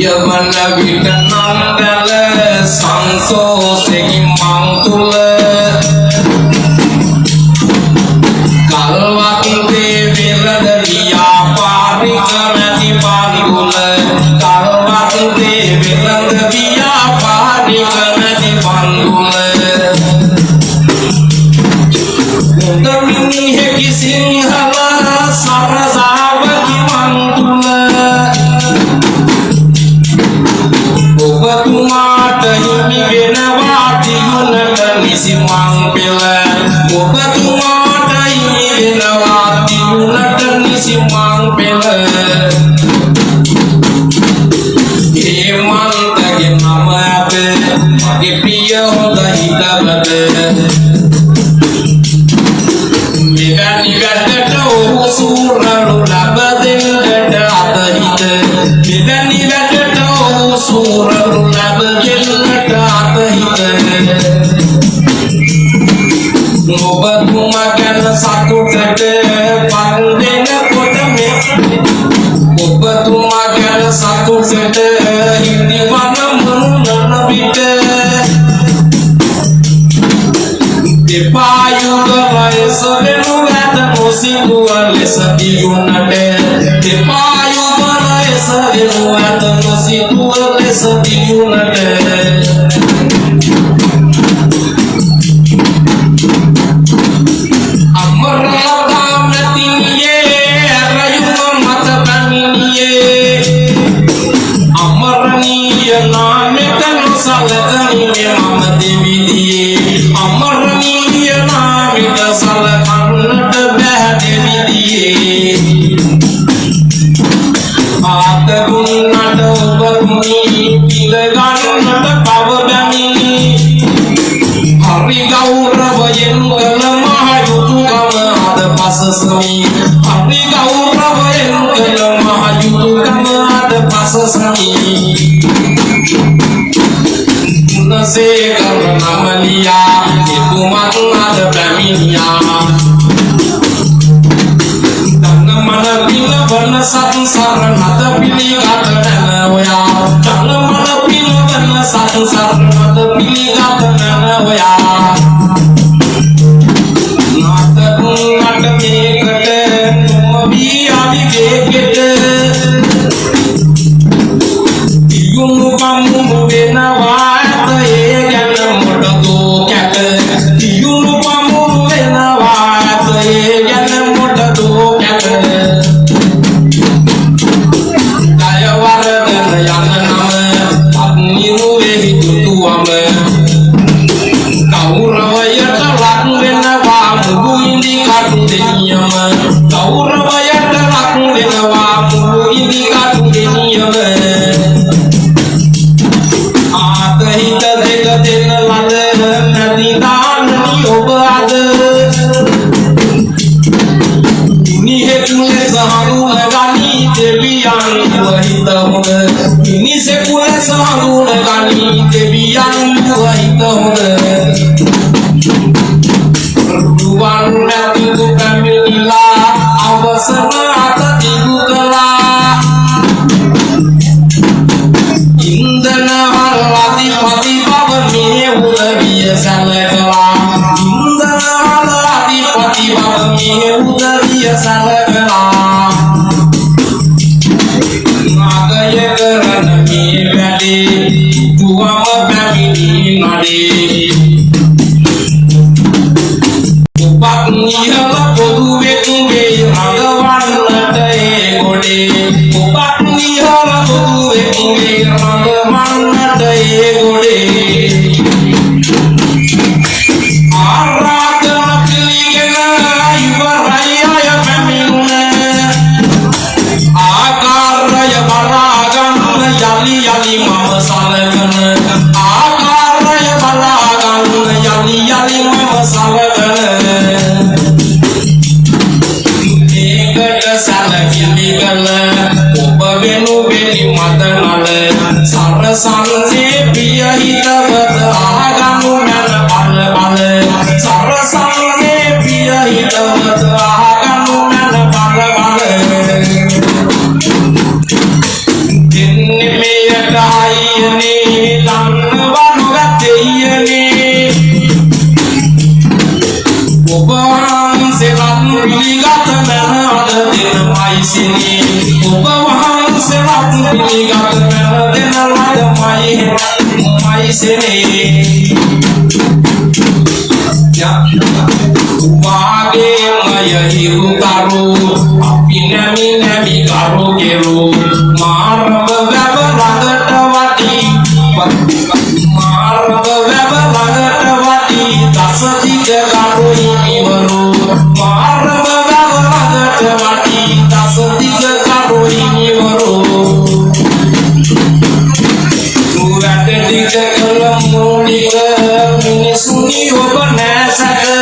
යමන විට නන්දල සංසෝසෙහි මං තුල කල්වත් දේ වෙරද ව්‍යාපාරික නැති පන්ගුල කල්වත් දේ වෙරද ව්‍යාපාරික නැති පන්ගුල මිනිහෙකි සිංහල සරසාවකි මං තුල ඔබතුමාට හිමි වෙනවා තියුණට නිසි මං පෙළ ඔබතුමාට හිමි වෙනවා තියුණට නිසි මං පෙළ හේමන්තගේ නම ඇත මගේ ප්‍රිය හොඳ හිතවත මෙවැනි වැටට ඔහු සූරනු ලබ දෙන්නට අතහිත මෙවැනි වැටට ඔහු සූරනු ලබ දෙන්නට අතහිත ඔබතුමා ගැන සතුටට පන් දෙනකොට ඔබතුමා ගැන සතුටට හිඳිවන මුරුණන විට දෙපා යුග වයස වෙනු ඇත නොසිතුව ලෙස දියුණට දෙපා යුග වයස වෙනු ඇත නොසිතුව ලෙස දියුණට අමරලා නැතිනියේ රයුම මත පැමිණියේ අමරණීය නාමෙත නොසලකන්නේ මම දෙවිදියේ අමරණීය නාමෙත සලකන්නට බෑ දෙවිදියේ ආතගුණට ඔබතුමි පිළගන්නට පව බැමිණි හරි ගෞරවයෙන් කළ මහ යුතුයකම අද පසසමි හරි ගෞරවයෙන් කළ මහ යුතුයකම අද පසසමි කුණසේකර නමලියා එතුමන් අද පැමිණියා ධනමන පිනවන සංසාර නද පිළිගත නැන ඔයා ධනමන පිනවන සංසාර නද පිළිගත නැන ඔයා නාතකුණට මේකට නොවී අවිවේකෙට තියුණු පම්මු වෙනවා ඇත ඒ ගැන මොටදෝ කැට තියුණු පම්මු වෙනවා ඇත ඒ ගැන මොටදෝ කැට දයවරදන යන නම පත්නිරුවෙහි දුටුවම ගෞරවයට ලක් වෙනවා මුළු ඉඳි කටු දෙනියම ගෞරවයට ලක් වෙනවා මුළු ඉඳි කටු දෙනියම ආතහිත දෙක දෙන ලද නැති දානනි ඔබ අද මිනිහෙකු ලෙස හඳුනගනි දෙවියන් වහිත හොඳ මිනිසෙකු ලෙස හඳුනගනි දෙවියන් වහිත හොඳ රුවන් නැතිව පැමිණිලා අවසන අත දිගු කළා ඉන්දන හරවති පති බව මේ උදවිය සැලකලා ඉන්දන හරවති පති බව මේ උදවිය සැලකලා නාගය කරන මේ වැඩේ දුවම පැමිණි නඩේ ඔබත් නිහල පොදුවෙක් වේ රඟවන්නට ඒ ගොඩේ ඔබත් නිහල පොදුවෙක් වේ රඟවන්නට ඒ ගොඩේ ආරාධන පිළිගෙන ඉවරයි අය පැමිණුණ ආකාරය බලාගන්න යලි යලි මම සලකන ආකාරය බලාගන්න යලි යලි මම සලකන ඒකට සලකිලි කළ ඔබ වෙනුවෙනි මතනල සරසන්නේ පිය හිතවත ආගනු මැන බල බල සරසන්නේ පිය හිතවත ආගනු මැන බල බල දෙන්නේ මෙය sini Upawahan serat piligat Menedenal mai sini Ya Upage maya hiru karu Api nami karu keru Marab veba lagat wati Marab veba lagat wati Tasati karu ini baru Marab veba lagat wati Tasati karu ini baru Turat tiga kalam mulia Mini suni obanasaka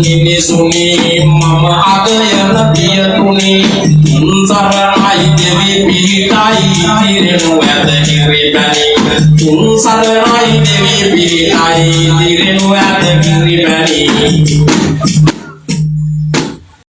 ini suni mama ada yang dia tuni saranai dewi pitai tirenu ada kiribani saranai dewi pitai tirenu ada kiribani